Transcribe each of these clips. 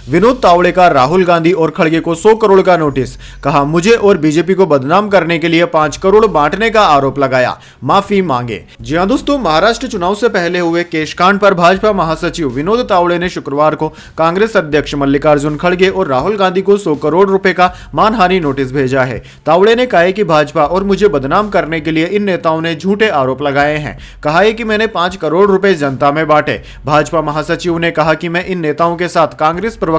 विनोद तावड़े का राहुल गांधी और खड़गे को 100 करोड़ का नोटिस, कहा मुझे और बीजेपी को बदनाम करने के लिए 5 करोड़ बांटने का आरोप लगाया, माफी मांगे। जी हां दोस्तों, महाराष्ट्र चुनाव से पहले हुए केशकांड पर भाजपा महासचिव विनोद तावड़े ने शुक्रवार को कांग्रेस अध्यक्ष मल्लिकार्जुन खड़गे और राहुल गांधी को 100 करोड़ रुपए का मानहानि नोटिस भेजा है। तावड़े ने कहा है कि भाजपा और मुझे बदनाम करने के लिए इन नेताओं ने झूठे आरोप लगाए हैं। कहा है कि मैंने 5 करोड़ रुपए जनता में बांटे। भाजपा महासचिव ने कहा कि मैं इन नेताओं के साथ कांग्रेस प्रवक्ता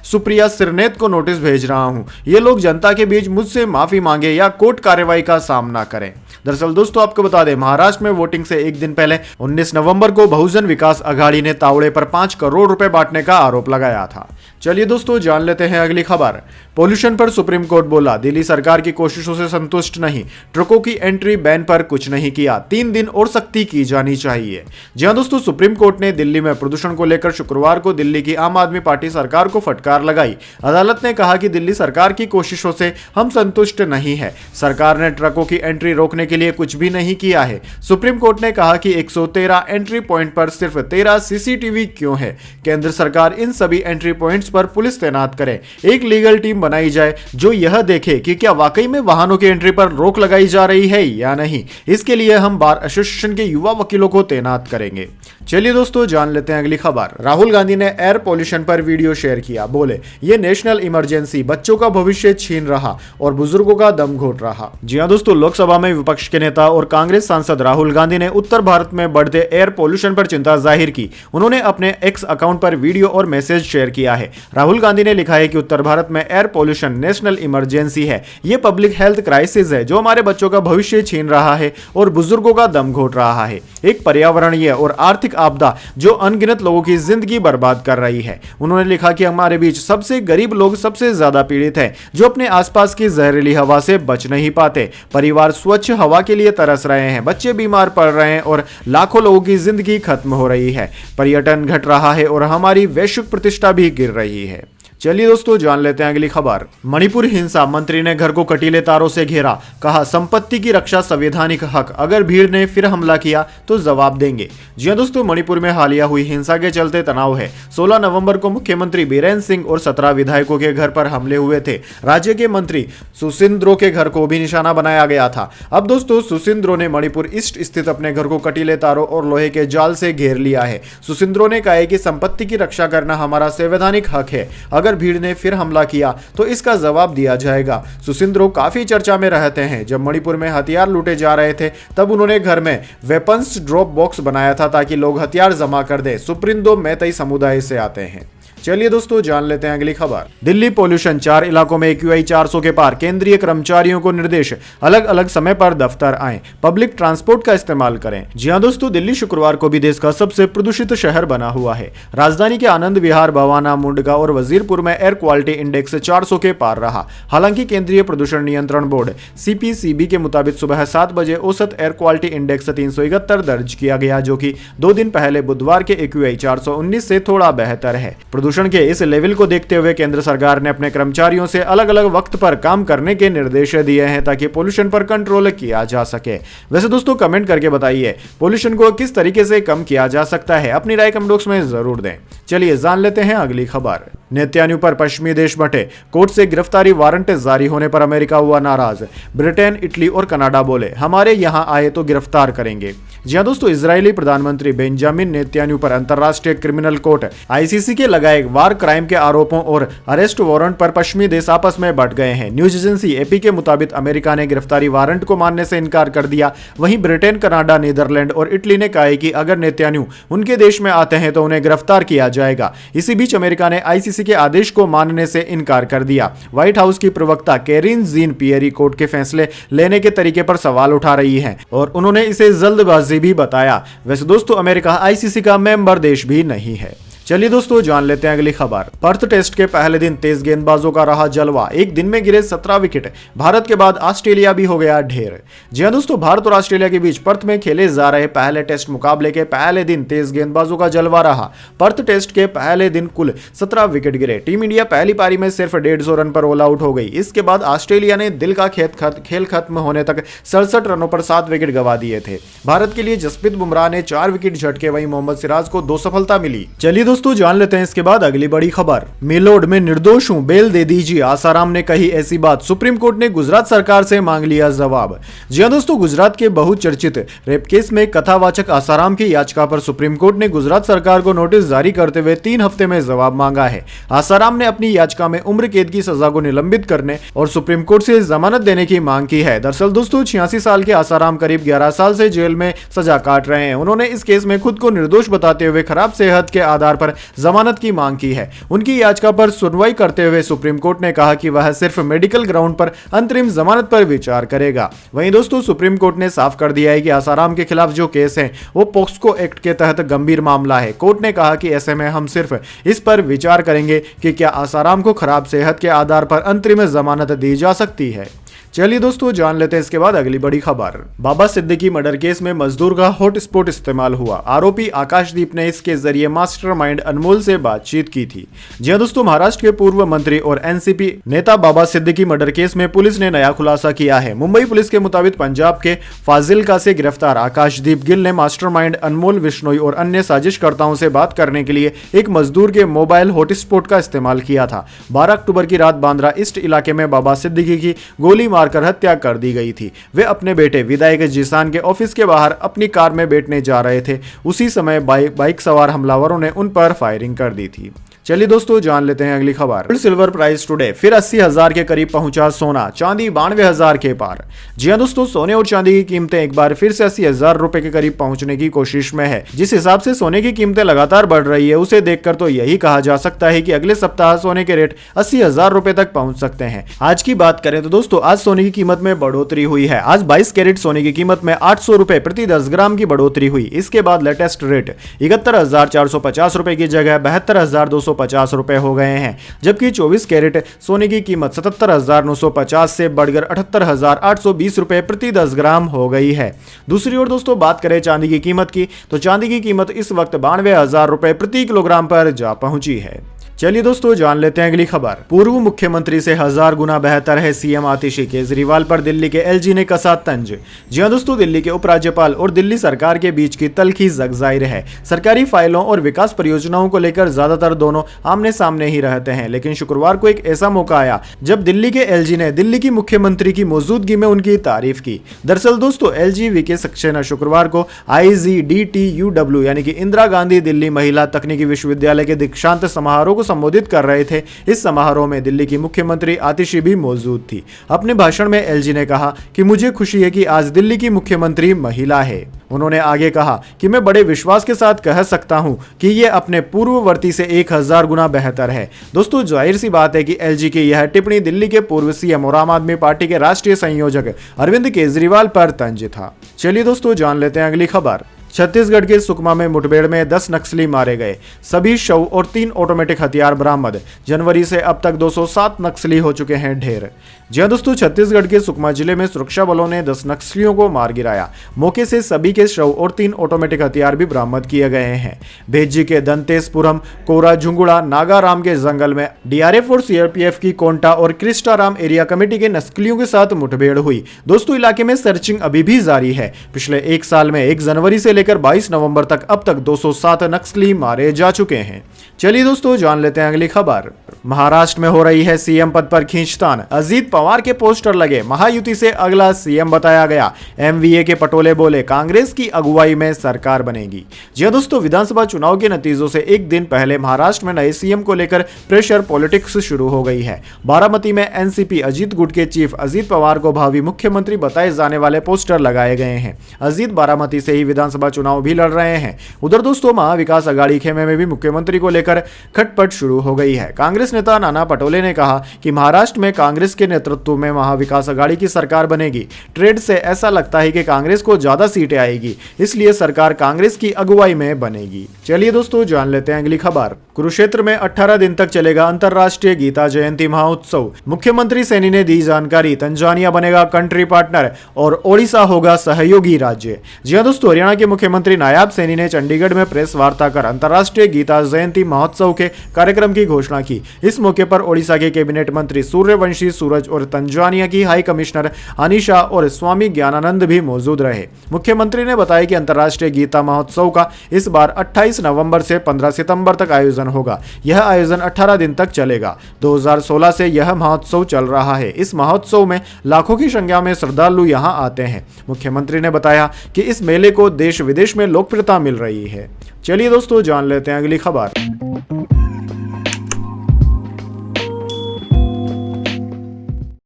सुप्रिया सिरनेत को नोटिस भेज रहा हूं। ये लोग जनता के बीच मुझसे माफी मांगे या कोर्ट कार्रवाई का सामना करें। दरअसल दोस्तों, आपको बता दें, महाराष्ट्र में वोटिंग से एक दिन पहले 19 नवंबर को बहुजन विकास अघाड़ी ने तावड़े पर 5 करोड़ रुपए बांटने का आरोप लगाया था। चलिए दोस्तों, जान लेते हैं अगली खबर। पोल्यूशन पर सुप्रीम कोर्ट बोला, दिल्ली सरकार की कोशिशों से संतुष्ट नहीं, ट्रकों की एंट्री बैन पर कुछ नहीं किया, 3 दिन और सख्ती की जानी चाहिए। जी हां दोस्तों, सुप्रीम कोर्ट ने दिल्ली में प्रदूषण को लेकर शुक्रवार को दिल्ली की आम आदमी पार्टी सरकार को फटकार लगाई। अदालत ने कहा कि दिल्ली सरकार की कोशिशों से हम संतुष्ट नहीं है। सरकार ने ट्रकों की एंट्री रोकने के लिए कुछ भी नहीं किया है। सुप्रीम कोर्ट ने कहा कि 113 एंट्री पॉइंट पर सिर्फ 13 सीसीटीवी क्यों है। केंद्र सरकार इन सभी एंट्री पॉइंट्स पर पुलिस तैनात करे, एक लीगल टीम बनाई जाए जो यह देखे कि क्या वाकई में वाहनों की एंट्री पर रोक लगाई जा रही है या नहीं। इसके लिए हम बार एसोसिएशन के युवा वकीलों को तैनात करेंगे। चलिए दोस्तों, जान लेते हैं अगली खबर। राहुल गांधी ने एयर पोल्यूशन पर वीडियो शेयर किया, बोले ये नेशनल इमरजेंसी बच्चों का भविष्य छीन रहा और बुजुर्गों का दम घोट रहा। जी हां दोस्तों, लोकसभा में विपक्ष के नेता और कांग्रेस सांसद राहुल गांधी ने उत्तर भारत में बढ़ते एयर पोल्यूशन पर चिंता जाहिर की। उन्होंने अपने एक्स अकाउंट पर वीडियो और मैसेज शेयर किया है। राहुल गांधी ने लिखा है कि उत्तर भारत में एयर पोल्यूशन नेशनल इमरजेंसी है। यह पब्लिक हेल्थ क्राइसिस है जो हमारे बच्चों का भविष्य छीन रहा है और बुजुर्गों का दम घोट रहा है। एक पर्यावरणीय और आर्थिक आपदा जो अनगिनत लोगों की जिंदगी बर्बाद कर रही है। उन्होंने लिखा कि हमारे बीच सबसे गरीब लोग सबसे ज्यादा पीड़ित हैं, जो अपने आसपास की जहरीली हवा से बच नहीं पाते। परिवार स्वच्छ हवा के लिए तरस रहे हैं, बच्चे बीमार पड़ रहे हैं और लाखों लोगों की जिंदगी खत्म हो रही है। पर्यटन घट रहा है और हमारी वैश्विक प्रतिष्ठा भी गिर रही है। चलिए दोस्तों, जान लेते हैं अगली खबर। मणिपुर हिंसा, मंत्री ने घर को कटीले तारों से घेरा, कहा संपत्ति की रक्षा संवैधानिक हक, अगर भीड़ ने फिर हमला किया तो जवाब देंगे। जी हां दोस्तों, मणिपुर में हालिया हुई हिंसा के चलते तनाव है। 16 नवंबर को मुख्यमंत्री बीरेन सिंह और 17 विधायकों के घर पर हमले हुए थे। राज्य के मंत्री सुसिंद्रो के घर को भी निशाना बनाया गया था। अब दोस्तों, सुसिंद्रो ने मणिपुर ईस्ट स्थित अपने घर को कटीले तारों और लोहे के जाल से घेर लिया है। सुसिंद्रो ने कहा है कि संपत्ति की रक्षा करना हमारा संवैधानिक हक है, अगर भीड़ ने फिर हमला किया तो इसका जवाब दिया जाएगा। सुसिंद्रो काफी चर्चा में रहते हैं। जब मणिपुर में हथियार लूटे जा रहे थे तब उन्होंने घर में वेपन्स ड्रॉप बॉक्स बनाया था ताकि लोग हथियार जमा कर दे। सुप्रिंदो मैतई समुदाय से आते हैं। चलिए दोस्तों, जान लेते हैं अगली खबर। दिल्ली पोल्यूशन, 4 इलाकों में AQI 400 के पार, केंद्रीय कर्मचारियों को निर्देश, अलग अलग समय पर दफ्तर आएं, पब्लिक ट्रांसपोर्ट का इस्तेमाल करें। जी हां दोस्तों, दिल्ली शुक्रवार को भी देश का सबसे प्रदूषित शहर बना हुआ है। राजधानी के आनंद विहार, भवाना, मुंडका और वजीरपुर में एयर क्वालिटी इंडेक्स 400 के पार रहा। हालांकि केंद्रीय प्रदूषण नियंत्रण बोर्ड CPCB के मुताबिक सुबह 7 बजे औसत एयर क्वालिटी इंडेक्स 371 दर्ज किया गया, जो कि 2 दिन पहले बुधवार के AQI 419 से थोड़ा बेहतर है। प्रदूषण के इस लेवल को देखते हुए केंद्र सरकार ने अपने कर्मचारियों से अलग अलग वक्त पर काम करने के निर्देश दिए हैं ताकि पोल्यूशन पर कंट्रोल किया जा सके। वैसे दोस्तों, कमेंट करके बताइए पोल्यूशन को किस तरीके से कम किया जा सकता है। अपनी राय कमेंट बॉक्स में जरूर दें। चलिए, जान लेते हैं अगली खबर। नेतन्याहू पर पश्चिमी देश बंटे, कोर्ट से गिरफ्तारी वारंट जारी होने पर अमेरिका हुआ नाराज। ब्रिटेन, इटली और कनाडा बोले हमारे यहां आए तो गिरफ्तार करेंगे। जी हां दोस्तों, इजरायली प्रधानमंत्री बेंजामिन नेतन्याहू पर अंतर्राष्ट्रीय क्रिमिनल कोर्ट ICC के लगाए वार क्राइम के आरोपों और अरेस्ट वारंट पर पश्चिमी देश आपस में बट गए हैं। न्यूज एजेंसी AP के मुताबिक अमेरिका ने गिरफ्तारी वारंट को मानने से इनकार कर दिया। वहीं ब्रिटेन, कनाडा, नीदरलैंड और इटली ने कहा है कि अगर नेतन्याहू उनके देश में आते हैं तो उन्हें गिरफ्तार किया जाएगा। इसी बीच अमेरिका ने ICC के आदेश को मानने से इनकार कर दिया। व्हाइट हाउस की प्रवक्ता कैरिन जीन पियरी कोर्ट के फैसले लेने के तरीके पर सवाल उठा रही हैं और उन्होंने इसे जल्दबाजी भी बताया। वैसे दोस्तों, अमेरिका ICC का मेंबर देश भी नहीं है। चलिए दोस्तों, जान लेते हैं अगली खबर। पर्थ टेस्ट के पहले दिन तेज गेंदबाजों का रहा जलवा, एक दिन में गिरे 17 विकेट। भारत के बाद ऑस्ट्रेलिया भी हो गया ढेर। जी हां दोस्तों, भारत और ऑस्ट्रेलिया के बीच पर्थ में खेले जा रहे पहले टेस्ट मुकाबले के पहले दिन तेज गेंदबाजों का जलवा रहा। पर्थ टेस्ट के पहले दिन कुल 17 विकेट गिरे। टीम इंडिया पहली पारी में सिर्फ 150 रन पर ऑल आउट हो गई। इसके बाद ऑस्ट्रेलिया ने दिल का खेल खत्म होने तक 67 रनों पर 7 विकेट गंवा दिए थे। भारत के लिए जसप्रीत बुमराह ने 4 विकेट झटके, वहीं मोहम्मद सिराज को 2 सफलता मिली। चलिए दोस्तों जान लेते हैं इसके बाद अगली बड़ी खबर। मिलोड में निर्दोष हूं, बेल दे दीजिए, आसाराम ने कही ऐसी बात। सुप्रीम कोर्ट ने गुजरात सरकार से मांग लिया जवाब। जी हां दोस्तों, गुजरात के बहुचर्चित रेप केस में कथावाचक आसाराम की याचिका पर सुप्रीम कोर्ट ने गुजरात सरकार को नोटिस जारी करते हुए 3 हफ्ते में जवाब मांगा है। आसाराम ने अपनी याचिका में उम्र कैद की सजा को निलंबित करने और सुप्रीम कोर्ट से जमानत देने की मांग की है। दरअसल दोस्तों 86 साल के आसाराम करीब 11 साल से जेल में सजा काट रहे हैं। उन्होंने इस केस में खुद को निर्दोष बताते हुए खराब सेहत के आधार पर जमानत की मांग की है। उनकी याचिका पर सुनवाई करते हुए सुप्रीम कोर्ट ने कहा कि वह सिर्फ मेडिकल ग्राउंड पर अंतरिम जमानत पर विचार करेगा। वहीं दोस्तों सुप्रीम कोर्ट ने साफ कर दिया है कि आसाराम के खिलाफ जो केस है वो पोक्सो एक्ट के तहत गंभीर मामला है। कोर्ट ने कहा कि ऐसे में हम सिर्फ इस पर विचार करेंगे कि क्या आसाराम को खराब सेहत के आधार पर अंतरिम जमानत दी जा सकती है। चलिए दोस्तों जान लेते हैं इसके बाद अगली बड़ी खबर। बाबा सिद्दीकी मर्डर केस में मजदूर का हॉटस्पॉट इस्तेमाल हुआ। आरोपी आकाशदीप ने इसके जरिए मास्टरमाइंड अनमोल से बातचीत की थी। जी हां दोस्तों, महाराष्ट्र के पूर्व मंत्री और एनसीपी नेता बाबा सिद्दीकी मर्डर केस में पुलिस ने नया खुलासा किया है। मुंबई पुलिस के मुताबिक पंजाब के फाजिल्का से गिरफ्तार आकाशदीप गिल ने मास्टरमाइंड अनमोल विश्नोई और अन्य साजिशकर्ताओं से बात करने के लिए एक मजदूर के मोबाइल हॉटस्पॉट का इस्तेमाल किया था। 12 अक्टूबर की रात बांद्रा ईस्ट इलाके में बाबा सिद्दीकी की गोली कर हत्या कर दी गई थी। वे अपने बेटे विधायक जिसान के ऑफिस के बाहर अपनी कार में बैठने जा रहे थे। उसी समय बाइक सवार हमलावरों ने उन पर फायरिंग कर दी थी। चलिए दोस्तों जान लेते हैं अगली खबर। सिल्वर प्राइस टुडे फिर 80,000 के करीब पहुंचा सोना, चांदी 92,000 के पार। जी हां दोस्तों, सोने और चांदी की कीमतें एक बार फिर से 80,000 रुपए के करीब पहुंचने की कोशिश में है। जिस हिसाब से सोने की कीमतें लगातार बढ़ रही है उसे देखकर तो यही कहा जा सकता है कि अगले सप्ताह सोने के रेट 80,000 रुपए तक पहुंच सकते हैं। आज की बात करें तो दोस्तों आज सोने की कीमत में बढ़ोतरी हुई है। आज 22 कैरेट सोने की कीमत में 800 रुपए प्रति 10 ग्राम की बढ़ोतरी हुई। इसके बाद लेटेस्ट रेट 71,450 रुपए की जगह 72,250 रुपए हो गए हैं, जबकि 24 कैरेट सोने की कीमत 77,950 से बढ़कर 78,820 रुपए प्रति 10 ग्राम हो गई है। दूसरी ओर दोस्तों बात करें चांदी की कीमत की तो चांदी की कीमत इस वक्त 92,000 रुपए प्रति किलोग्राम पर जा पहुंची है। चलिए दोस्तों जान लेते हैं अगली खबर। पूर्व मुख्यमंत्री से 1000 गुना बेहतर है सीएम आतिशी, केजरीवाल पर दिल्ली के एलजी ने कसा तंज। जी हां दोस्तों, दिल्ली के उपराज्यपाल और दिल्ली सरकार के बीच की तल्खी जगजाहिर है। सरकारी फाइलों और विकास परियोजनाओं को लेकर ज्यादातर दोनों आमने सामने ही रहते हैं, लेकिन शुक्रवार को एक ऐसा मौका आया जब दिल्ली के एलजी ने दिल्ली की मुख्यमंत्री की मौजूदगी में उनकी तारीफ की। दरअसल दोस्तों एलजी वीके सक्सेना शुक्रवार को IGDTUW यानी कि इंदिरा गांधी दिल्ली महिला तकनीकी विश्वविद्यालय के दीक्षांत समारोह को संबोधित कर रहे थे। इस समारोह में दिल्ली की मुख्यमंत्री आतिशी भी मौजूद थी। अपने भाषण में एलजी ने कहा कि मुझे खुशी है कि आज दिल्ली की मुख्यमंत्री महिला है। उन्होंने आगे कहा कि मैं बड़े विश्वास के साथ कह सकता हूं कि यह अपने पूर्ववर्ती से 1000 गुना बेहतर है। दोस्तों जाहिर सी बात है कि एलजी की यह टिप्पणी दिल्ली के पूर्व सीएम और आम आदमी पार्टी के राष्ट्रीय संयोजक अरविंद केजरीवाल पर तंज था। चलिए दोस्तों जान लेते हैं अगली खबर। छत्तीसगढ़ के सुकमा में मुठभेड़ में 10 नक्सली मारे गए, सभी शव और 3 ऑटोमेटिक हथियार बरामद। जनवरी से अब तक 207 नक्सली हो चुके हैं ढेर। जी हां दोस्तों, छत्तीसगढ़ के सुकमा जिले में सुरक्षा बलों ने 10 नक्सलियों को मार गिराया। मौके से सभी के शव और 3 ऑटोमेटिक हथियार भी बरामद किए गए हैं। भेज्जी के दंतेसपुरम, कोरा झुंगुड़ा, नागाराम के जंगल में डीआरएफ और सीआरपीएफ की कोंटा और क्रिस्टाराम एरिया कमेटी के नक्सलियों के साथ मुठभेड़ हुई। दोस्तों इलाके में सर्चिंग अभी भी जारी है। पिछले 1 साल में 1 जनवरी से लेकर 22 नवंबर तक अब तक 207 नक्सली मारे जा चुके हैं। चलिए दोस्तों जान लेते हैं अगली खबर। महाराष्ट्र में हो रही है सीएम पद पर खींचतान, अजीत पवार के पोस्टर लगे, महायुति से अगला सीएम बताया गया। एमवीए के पटोले बोले कांग्रेस की अगुवाई में सरकार बनेगी। जी हां दोस्तों, विधानसभा चुनाव के नतीजों से एक दिन पहले महाराष्ट्र में नए सीएम को लेकर प्रेशर पॉलिटिक्स शुरू हो गई है। बारामती में एनसीपी अजीत गुट के चीफ अजीत पवार को भावी मुख्यमंत्री बताए जाने वाले पोस्टर लगाए गए हैं। अजीत बारामती से ही विधानसभा चुनाव भी लड़ रहे हैं। उधर दोस्तों महाविकास अघाड़ी खेमे में भी मुख्यमंत्री को लेकर खटपट शुरू हो गई है। कांग्रेस नेता नाना पटोले ने कहा कि महाराष्ट्र में कांग्रेस के नेतृत्व में महाविकास अघाड़ी की सरकार बनेगी। ट्रेड से ऐसा लगता है कि कांग्रेस को ज्यादा सीटें आएगी, इसलिए सरकार कांग्रेस की अगुवाई में बनेगी। चलिए दोस्तों जान लेते हैं अगली खबर। कुरुक्षेत्र में 18 दिन तक चलेगा अंतर्राष्ट्रीय गीता जयंती महोत्सव। मुख्यमंत्री सैनी ने दी जानकारी। तंजानिया बनेगा कंट्री पार्टनर और ओडिशा होगा सहयोगी राज्य। जी हां दोस्तों, हरियाणा के मुख्यमंत्री नायाब सैनी ने चंडीगढ़ में प्रेस वार्ता कर अंतर्राष्ट्रीय गीता जयंती महोत्सव के कार्यक्रम की घोषणा की। इस मौके पर ओडिशा के कैबिनेट मंत्री सूर्यवंशी सूरज और तंजानिया की हाई कमिश्नर अनिशा और स्वामी ज्ञानानंद भी मौजूद रहे। मुख्यमंत्री ने बताया कि अंतर्राष्ट्रीय गीता महोत्सव का इस बार 28 नवंबर से 15 सितंबर तक आयोजन होगा। यह आयोजन 18 दिन तक चलेगा। 2016 से यह महोत्सव चल रहा है। इस महोत्सव में लाखों की संख्या में श्रद्धालु यहां आते हैं। मुख्यमंत्री ने बताया कि इस मेले को देश विदेश में लोकप्रियता मिल रही है। चलिए दोस्तों, जान लेते हैं अगली खबर।